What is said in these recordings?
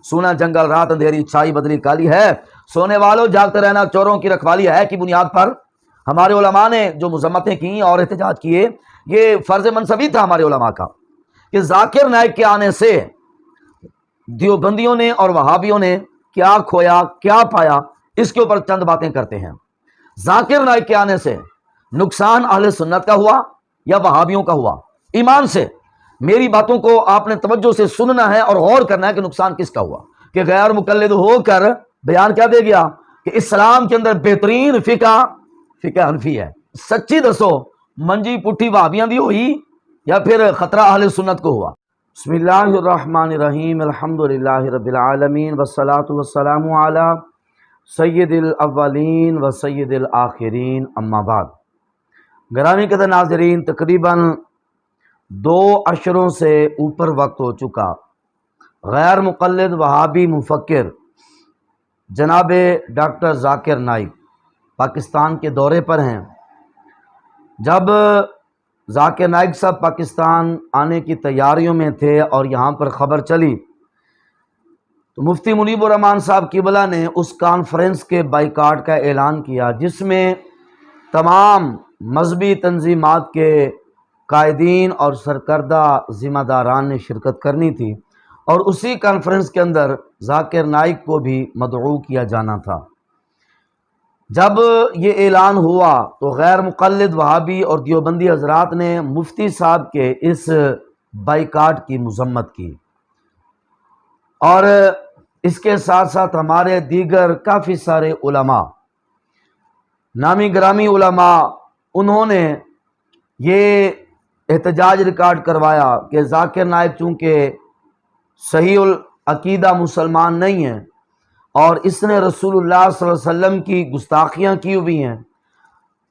سونا جنگل رات اندھیری چھائی بدلی کالی ہے، سونے والوں جاگتے رہنا چوروں کی رکھوالی ہے کی بنیاد پر ہمارے علماء نے جو مذمتیں کی اور احتجاج کیے، یہ فرض منصبی تھا ہمارے علماء کا کہ ذاکر نائک کے آنے سے دیوبندیوں نے اور وہابیوں نے کیا کھویا کیا پایا، اس کے اوپر چند باتیں کرتے ہیں۔ ذاکر نائک کے آنے سے نقصان اہل سنت کا ہوا یا وہابیوں کا ہوا؟ ایمان سے میری باتوں کو آپ نے توجہ سے سننا ہے اور غور کرنا ہے کہ نقصان کس کا ہوا، کہ غیر مقلد ہو کر بیان کیا دے گیا کہ اسلام کے اندر بہترین فقہ حنفی ہے۔ سچی دسو منجی پٹھی وہابیاں دی ہوئی یا پھر خطرہ اہل سنت کو ہوا؟ بسم اللہ الرحمن الرحیم، الحمدللہ رب العالمین، والصلاة والسلام علی سید الاولین و سید الآخرین، اما بعد۔ گرامی قدر ناظرین، تقریباً 2 عشروں سے اوپر وقت ہو چکا، غیر مقلد وہابی مفکر جناب ڈاکٹر ذاکر نائک پاکستان کے دورے پر ہیں۔ جب ذاکر نائک صاحب پاکستان آنے کی تیاریوں میں تھے اور یہاں پر خبر چلی تو مفتی منیب الرحمان صاحب قبلہ نے اس کانفرنس کے بائیکاٹ کا اعلان کیا جس میں تمام مذہبی تنظیمات کے قائدین اور سرکردہ ذمہ داران نے شرکت کرنی تھی، اور اسی کانفرنس کے اندر ذاکر نائک کو بھی مدعو کیا جانا تھا۔ جب یہ اعلان ہوا تو غیر مقلد وہابی اور دیوبندی حضرات نے مفتی صاحب کے اس بائیکاٹ کی مذمت کی، اور اس کے ساتھ ساتھ ہمارے دیگر کافی سارے علماء، نامی گرامی علماء، انہوں نے یہ احتجاج ریکارڈ کروایا کہ ذاکر نائک چونکہ صحیح العقیدہ مسلمان نہیں ہیں اور اس نے رسول اللہ صلی اللہ علیہ وسلم کی گستاخیاں کی ہوئی ہیں،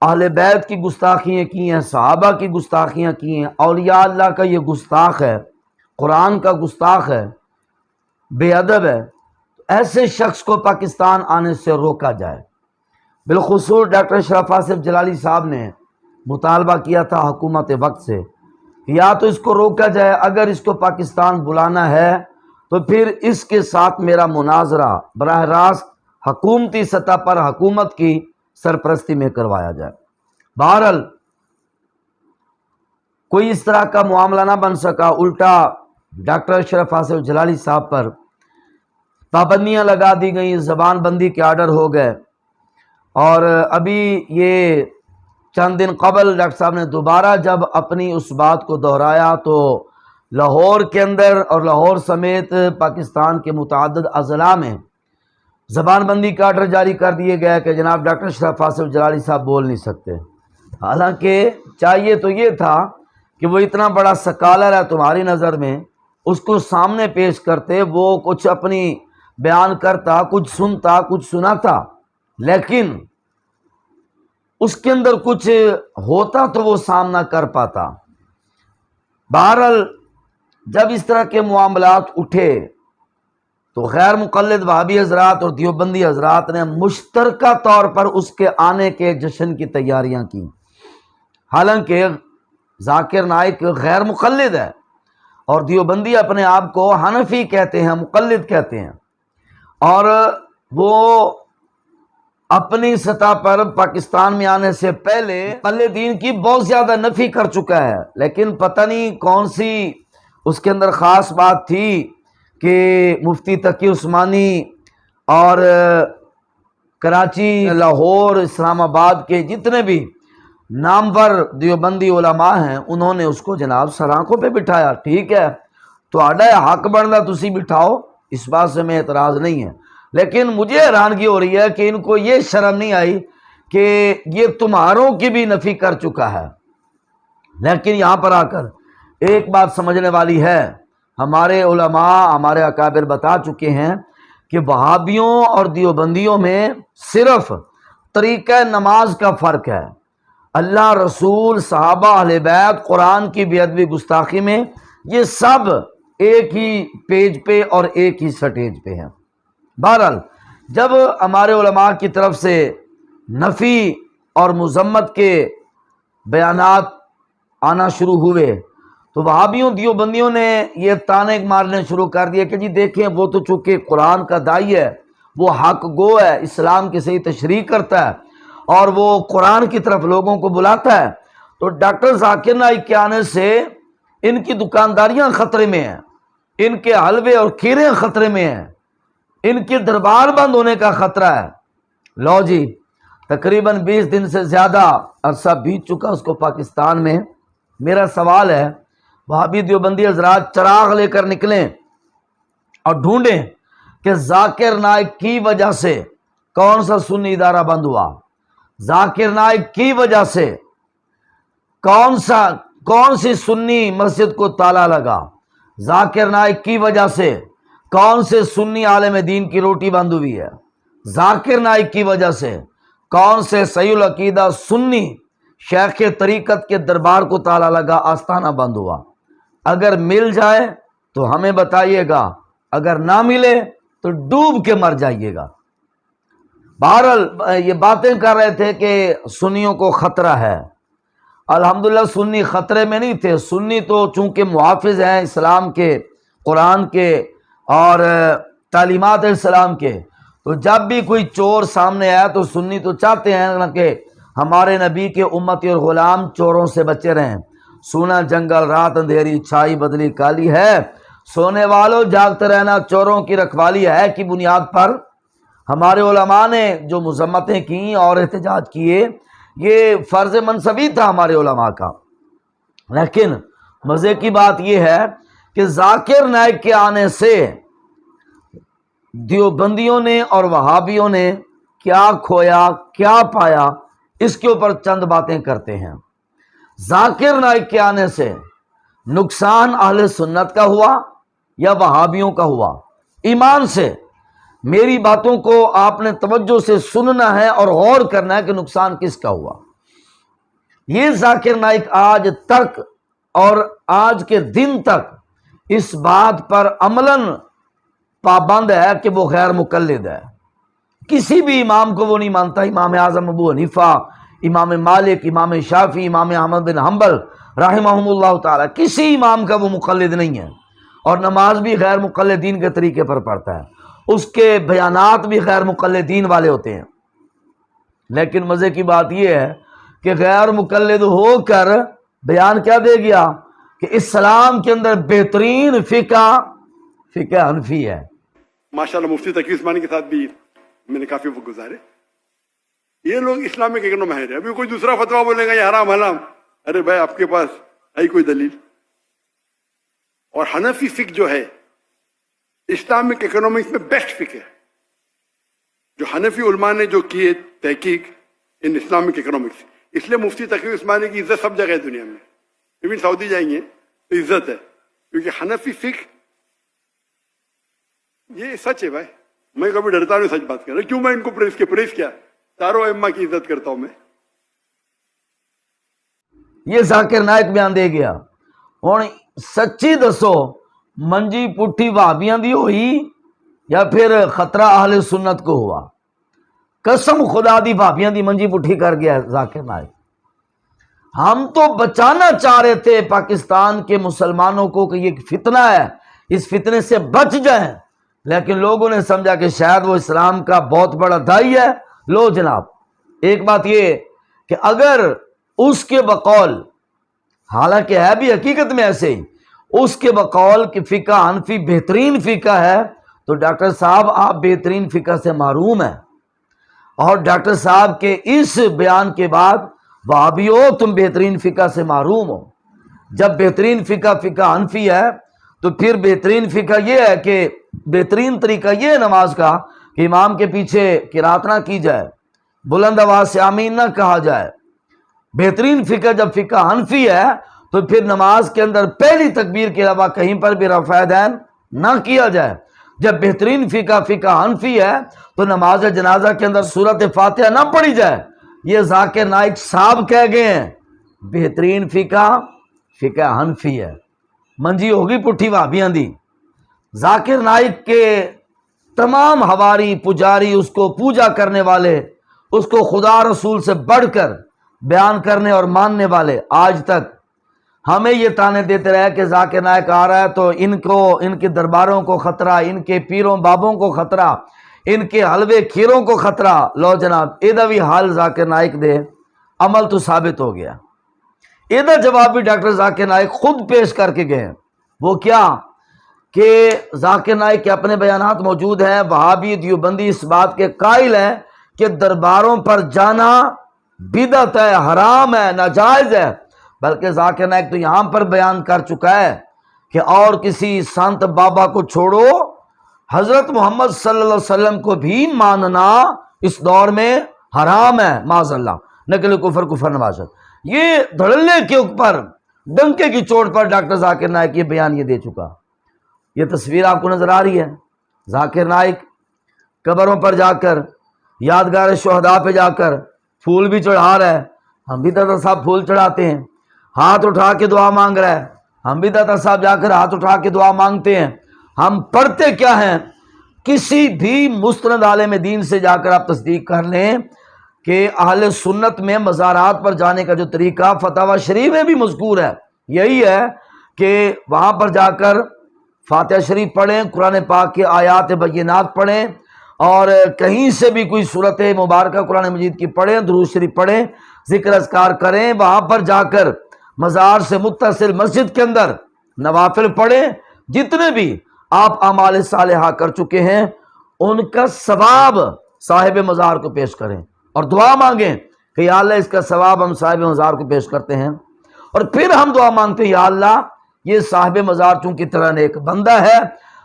اہل بیت کی گستاخیاں کی ہیں، صحابہ کی گستاخیاں کی ہیں، اولیاء اللہ کا یہ گستاخ ہے، قرآن کا گستاخ ہے، بے ادب ہے، ایسے شخص کو پاکستان آنے سے روکا جائے۔ بالخصوص ڈاکٹر اشرف آصف جلالی صاحب نے مطالبہ کیا تھا حکومت وقت سے کہ یا تو اس کو روکا جائے، اگر اس کو پاکستان بلانا ہے تو پھر اس کے ساتھ میرا مناظرہ براہ راست حکومتی سطح پر حکومت کی سرپرستی میں کروایا جائے۔ بہرحال کوئی اس طرح کا معاملہ نہ بن سکا، الٹا ڈاکٹر اشرف آصف جلالی صاحب پر پابندیاں لگا دی گئیں، زبان بندی کے آرڈر ہو گئے، اور ابھی یہ چند دن قبل ڈاکٹر صاحب نے دوبارہ جب اپنی اس بات کو دہرایا تو لاہور کے اندر اور لاہور سمیت پاکستان کے متعدد اضلاع میں زبان بندی کا آرڈر جاری کر دیے گئے کہ جناب ڈاکٹر اشرف آصف جلالی صاحب بول نہیں سکتے۔ حالانکہ چاہیے تو یہ تھا کہ وہ اتنا بڑا سکالر ہے تمہاری نظر میں، اس کو سامنے پیش کرتے، وہ کچھ اپنی بیان کرتا، کچھ سنتا، کچھ سناتا، لیکن اس کے اندر کچھ ہوتا تو وہ سامنا کر پاتا۔ بہرحال جب اس طرح کے معاملات اٹھے تو غیر مقلد وہابی حضرات اور دیوبندی حضرات نے مشترکہ طور پر اس کے آنے کے جشن کی تیاریاں کی۔ حالانکہ ذاکر نائک غیر مقلد ہے اور دیوبندی اپنے آپ کو حنفی کہتے ہیں، مقلد کہتے ہیں، اور وہ اپنی سطح پر پاکستان میں آنے سے پہلے مقلدین کی بہت زیادہ نفی کر چکا ہے، لیکن پتہ نہیں کون سی اس کے اندر خاص بات تھی کہ مفتی تقی عثمانی اور کراچی، لاہور، اسلام آباد کے جتنے بھی نامور دیوبندی علماء ہیں انہوں نے اس کو جناب سرآنکھوں پہ بٹھایا۔ ٹھیک ہے، تو آڈا حق بنتا تسی بٹھاؤ، اس بات سے میں اعتراض نہیں ہے، لیکن مجھے حیرانگی ہو رہی ہے کہ ان کو یہ شرم نہیں آئی کہ یہ تمہاروں کی بھی نفی کر چکا ہے۔ لیکن یہاں پر آ کر ایک بات سمجھنے والی ہے، ہمارے علماء، ہمارے اکابر بتا چکے ہیں کہ وہابیوں اور دیوبندیوں میں صرف طریقہ نماز کا فرق ہے۔ اللہ، رسول، صحابہ، اہل بیت، قرآن کی بے ادبی گستاخی میں یہ سب ایک ہی پیج پہ اور ایک ہی سٹیج پہ ہیں۔ بہرحال جب ہمارے علماء کی طرف سے نفی اور مذمت کے بیانات آنا شروع ہوئے تو وہابیوں دیوبندیوں نے یہ تانے مارنے شروع کر دیے کہ جی دیکھیں وہ تو چونکہ قرآن کا داعی ہے، وہ حق گو ہے، اسلام کی صحیح تشریح کرتا ہے اور وہ قرآن کی طرف لوگوں کو بلاتا ہے، تو ڈاکٹر ذاکر نائک کے آنے سے ان کی دکانداریاں خطرے میں ہیں، ان کے حلوے اور کھیرے خطرے میں ہیں، ان کے دربار بند ہونے کا خطرہ ہے۔ لو جی تقریباً 20 دن سے زیادہ عرصہ بیت چکا اس کو پاکستان میں۔ میرا سوال ہے وہابی دیوبندی حضرات چراغ لے کر نکلیں اور ڈھونڈیں کہ ذاکر نائک کی وجہ سے کون سا سنی ادارہ بند ہوا، ذاکر نائک کی وجہ سے کون سی سنی مسجد کو تالا لگا، ذاکر نائک کی وجہ سے کون سے سنی عالم دین کی روٹی بند ہوئی ہے، ذاکر نائک کی وجہ سے کون سے صحیح العقیدہ سنی شیخ طریقت کے دربار کو تالا لگا، آستانہ بند ہوا۔ اگر مل جائے تو ہمیں بتائیے گا، اگر نہ ملے تو ڈوب کے مر جائیے گا۔ بہرحال یہ باتیں کر رہے تھے کہ سنیوں کو خطرہ ہے۔ الحمدللہ سنی خطرے میں نہیں تھے، سنی تو چونکہ محافظ ہیں اسلام کے، قرآن کے اور تعلیمات اسلام کے، تو جب بھی کوئی چور سامنے آیا تو سنی تو چاہتے ہیں کہ ہمارے نبی کے امتی اور غلام چوروں سے بچے رہیں۔ سونا جنگل رات اندھیری چھائی بدلی کالی ہے، سونے والوں جاگتے رہنا چوروں کی رکھوالی ہے کی بنیاد پر ہمارے علماء نے جو مذمتیں کی اور احتجاج کیے، یہ فرض منصبی تھا ہمارے علماء کا۔ لیکن مزے کی بات یہ ہے کہ ذاکر نائک کے آنے سے دیوبندیوں نے اور وہابیوں نے کیا کھویا کیا پایا، اس کے اوپر چند باتیں کرتے ہیں۔ ذاکر نائک کے آنے سے نقصان اہل سنت کا ہوا یا وہابیوں کا ہوا؟ ایمان سے میری باتوں کو آپ نے توجہ سے سننا ہے اور غور کرنا ہے کہ نقصان کس کا ہوا۔ یہ ذاکر نائک آج تک اور آج کے دن تک اس بات پر عملاً پابند ہے کہ وہ غیر مقلد ہے، کسی بھی امام کو وہ نہیں مانتا، امام اعظم ابو حنیفہ، امام مالک، امام شافعی، امام احمد بن حنبل رحمہم اللہ تعالی، کسی امام کا وہ مقلد نہیں ہے، اور نماز بھی غیر مقلدین کے طریقے پر پڑھتا ہے، اس کے بیانات بھی غیر مقلدین والے ہوتے ہیں۔ لیکن مزے کی بات یہ ہے کہ غیر مقلد ہو کر بیان کیا دے گیا کہ اسلام کے اندر بہترین فقہ حنفی ہے۔ ماشاءاللہ مفتی تقی عثمانی کے ساتھ بھی میں نے کافی وقت گزارے۔ یہ لوگ اسلامک اکنو ماہر ہے، ابھی کوئی دوسرا فتویٰ بولے گا یہ حرام حلام، ارے بھائی آپ کے پاس ہے کوئی دلیل؟ اور حنفی فقہ جو ہے اسلامک اکنومکس میں بیسٹ فقہ ہے، جو حنفی علماء نے جو کیے تحقیق ان اسلامک اکنومکس، اس لیے مفتی تقی عثمانی کی عزت سب جگہ ہے دنیا میں، ایون سعودی جائیں گے تو عزت ہے، کیونکہ حنفی فقہ یہ سچ ہے بھائی، میں کبھی ڈرتا نہیں سچ بات کر رہا، کیوں میں ان کو پریس کیا، چاروں ائمہ کی عزت کرتا ہوں میں۔ یہ ذاکر نائک بیان دے گیا، ہوں سچی دسو منجی پٹھی وہابیاں دی ہوئی یا پھر خطرہ اہل سنت کو ہوا؟ قسم خدا دی وہابیاں دی منجی پٹھی کر گیا ذاکر نائک۔ ہم تو بچانا چاہ رہے تھے پاکستان کے مسلمانوں کو کہ یہ فتنہ ہے، اس فتنے سے بچ جائیں، لیکن لوگوں نے سمجھا کہ شاید وہ اسلام کا بہت بڑا داعی ہے۔ لو جناب، ایک بات یہ کہ اگر اس کے بقول، حالانکہ ہے بھی حقیقت میں ایسے ہی، اس کے بقول کہ فقہ حنفی بہترین فقہ ہے، تو ڈاکٹر صاحب آپ بہترین فقہ سے محروم ہیں، اور ڈاکٹر صاحب کے اس بیان کے بعد وہابیو تم بہترین فقہ سے محروم ہو۔ جب بہترین فقہ حنفی ہے تو پھر بہترین فقہ یہ ہے کہ بہترین طریقہ یہ ہے نماز کا کہ امام کے پیچھے قرات نہ کی جائے، بلند آواز سے آمین نہ کہا جائے۔ بہترین فقہ جب فقہ حنفی ہے تو پھر نماز کے اندر پہلی تکبیر کے علاوہ کہیں پر بھی رفع دین نہ کیا جائے۔ جب بہترین فقہ حنفی ہے تو نماز جنازہ کے اندر سورۃ فاتحہ نہ پڑھی جائے۔ یہ ذاکر نائک صاحب کہہ گئے ہیں بہترین فقہ حنفی ہے۔ منجی ہوگی پٹھی وہابیاں دی۔ ذاکر نائک کے تمام ہواری پجاری، اس کو پوجا کرنے والے، اس کو خدا رسول سے بڑھ کر بیان کرنے اور ماننے والے آج تک ہمیں یہ تانے دیتے رہے کہ ذاکر نائک آ رہا ہے تو ان کے درباروں کو خطرہ، ان کے پیروں بابوں کو خطرہ، ان کے حلوے کھیروں کو خطرہ۔ لو جناب ایدہ بھی حال ذاکر نائک دے عمل تو ثابت ہو گیا۔ ایدہ جواب بھی ڈاکٹر ذاکر نائک خود پیش کر کے گئے۔ وہ کیا کہ ذاکر نائک کے اپنے بیانات موجود ہیں۔ وہابی دیوبندی اس بات کے قائل ہیں کہ درباروں پر جانا بدعت ہے، حرام ہے، ناجائز ہے، بلکہ ذاکر نائک تو یہاں پر بیان کر چکا ہے کہ اور کسی سنت بابا کو چھوڑو، حضرت محمد صلی اللہ علیہ وسلم کو بھی ماننا اس دور میں حرام ہے، معاذ اللہ، نقل کفر کفر نوازت۔ یہ دھڑلے کے اوپر ڈنکے کی چوٹ پر ڈاکٹر ذاکر نائک یہ بیان یہ دے چکا۔ یہ تصویر آپ کو نظر آ رہی ہے، ذاکر نائک قبروں پر جا کر، یادگار شہداء پہ جا کر پھول بھی چڑھا رہا ہے۔ ہم بھی داتا صاحب پھول چڑھاتے ہیں، ہاتھ اٹھا کے دعا مانگ رہا ہے، ہم بھی داتا صاحب جا کر ہاتھ اٹھا کے دعا مانگتے ہیں۔ ہم پڑھتے کیا ہیں؟ کسی بھی مستند عالم دین سے جا کر آپ تصدیق کر لیں کہ اہل سنت میں مزارات پر جانے کا جو طریقہ فتاوی شریف میں بھی مذکور ہے، یہی ہے کہ وہاں پر جا کر فاتحہ شریف پڑھیں، قرآن پاک کے آیات بینات پڑھیں، اور کہیں سے بھی کوئی صورت مبارکہ قرآن مجید کی پڑھیں، درود شریف پڑھیں، ذکر اذکار کریں، وہاں پر جا کر مزار سے متصل مسجد کے اندر نوافل پڑھیں، جتنے بھی آپ اعمال صالحہ کر چکے ہیں ان کا ثواب صاحب مزار کو پیش کریں اور دعا مانگیں کہ یا اللہ اس کا ثواب ہم صاحب مزار کو پیش کرتے ہیں، اور پھر ہم دعا مانگتے ہیں یا اللہ یہ صاحب مزار چونکہ تیرا نیک بندہ ہے،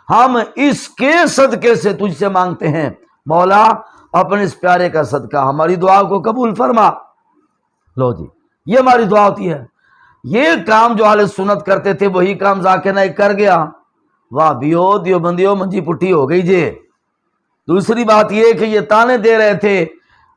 ہم اس کے صدقے سے تجھ سے مانگتے ہیں، مولا اپنے اس پیارے کا صدقہ ہماری دعا کو قبول فرما۔ لو جی یہ ہماری دعا ہوتی ہے۔ یہ کام جو اہل سنت کرتے تھے وہی کام ذاکر نائک کر گیا۔ واہ بیو دیوبندیو منجی پٹھی ہو گئی جی۔ دوسری بات یہ کہ یہ تانے دے رہے تھے،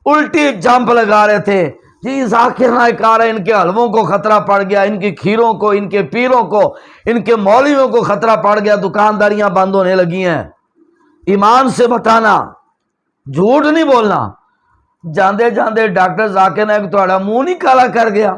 الٹی جمپ لگا رہے تھے، جی ذاکر نائک آ رہا ہے، ان کے حلووں کو خطرہ پڑ گیا، ان کی کھیروں کو، ان کے پیروں کو، ان کے مولویوں کو خطرہ پڑ گیا، دکانداریاں بند ہونے لگی ہیں۔ ایمان سے بتانا، جھوٹ نہیں بولنا۔ جاندے جاندے ڈاکٹر ذاکر نائک تھوڑا منہ نہیں کالا کر گیا۔